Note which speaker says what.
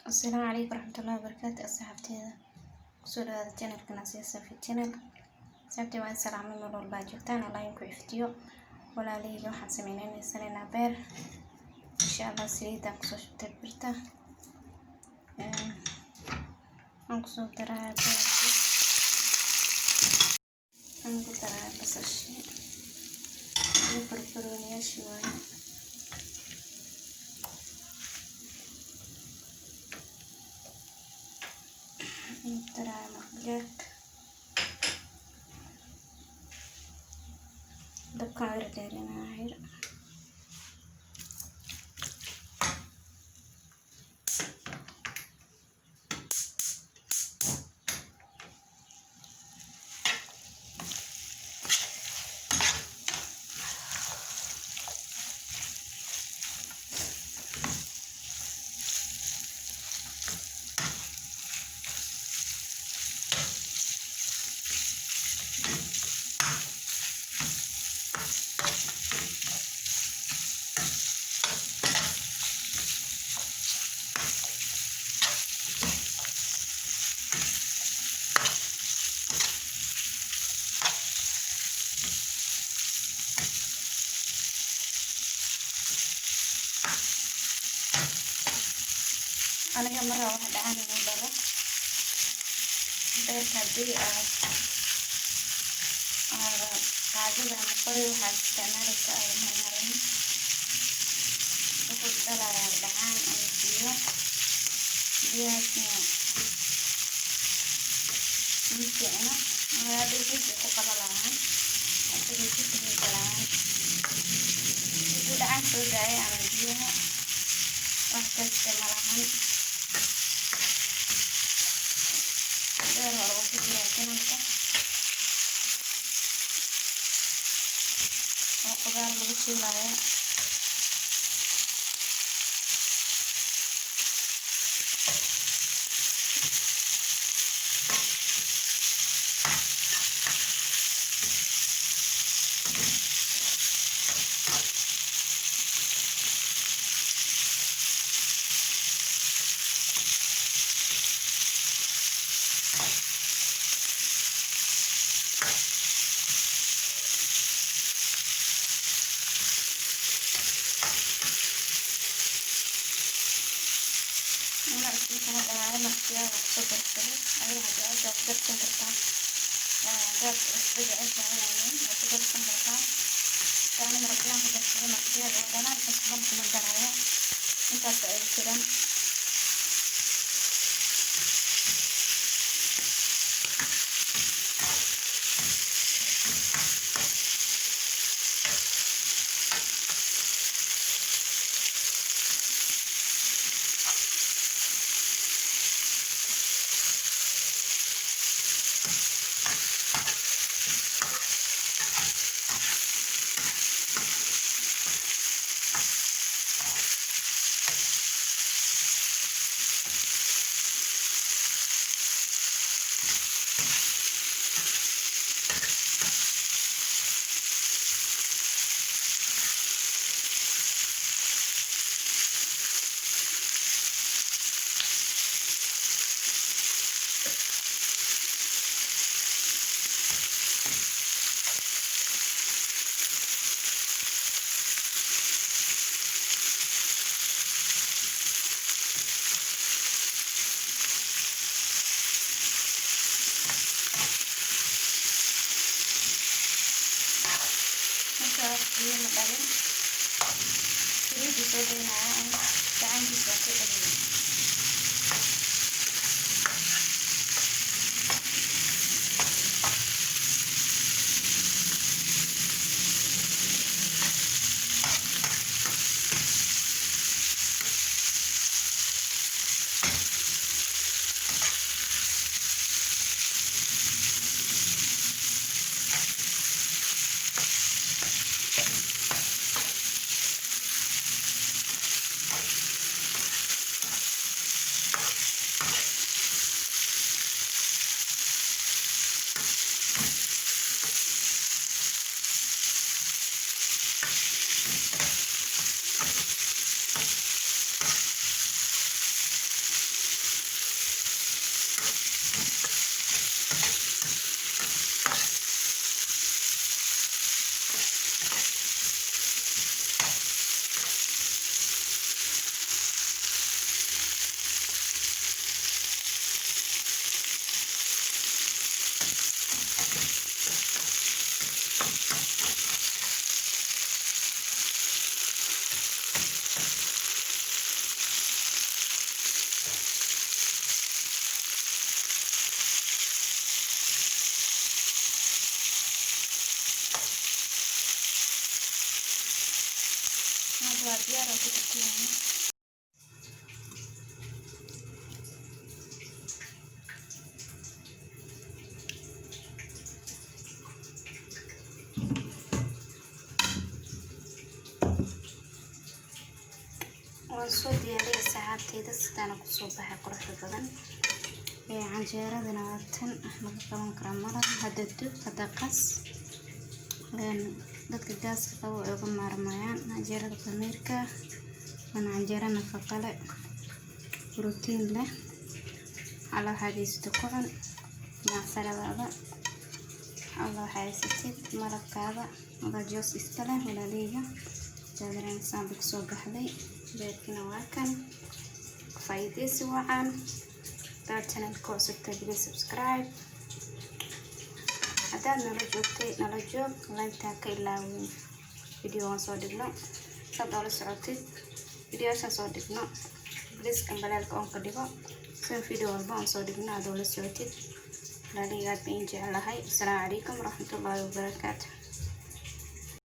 Speaker 1: السلام عليكم ورحمة الله وبركاته. أصحابتي kusoo dhawaada channelka Nasiya Safi channel. Sabti waan salaamay mar walba joogtaan Allah idinku iftiyo. Walaaleyga waxaan sameynayna beer. Insha Allah saliida kusoo shubtay birta. Aan kusoo daraa basashi. Iyo barbarooniyaasha waaye. Daraa maqleed. Dabkaan dheerinahay. Aniga marra wax dhacaan inuu dhalo beerka hadii qaadada ama qori waxaad isticmaalaysa ay marmarin wuxuu dhalayaa dhacaan ama biyahaasna fiicna hadii jidka ku qalalaan hadii jidka galaan hadii dhacaan soo daaya ama biyaha wax kasta malahan hore ku jira kanalka oo qudaar lagu shiilaayo markiyaa soo bartay ay hadda dadkan kartaa dad isbedel ay sameeyeen oo ku dadkan kartaa taan markaan ku dadkan markiyaa wadana isbedel kuma daraya intaas ay jiraan ini makanan ini bisa dengan jangan dipakai lagi. يارا كتير وصو دياري ساعتي دستانا كصوبها قرح بدن canjeeradana waa tan laga qaban karaa maraq hadda dub hadda qas dadka gaaska qabo ay uga maarmayaan canjeerada khamiirka waana canjeero nafaqo leh borotiin leh alla waxaad ku cun macsaladaada alla waxaad maraqaada wada joos iska leh walaaleyga jaadareen saambi kusoo baxday beedkina waa kan faa'iideysi wacan channel ko subscribe subscribe haddaad nala joog like-ta ka ilaawin video aan soo dhigno saad oola socotid videoyaashaan soo dhigno please kambalaalka oon ka dhigo sida video walba aan soo dhigno aad oola socotid walaaleyga aad baan jeclahay. Assalaamu calaykum waraxmatullaahi wabarakaatuh.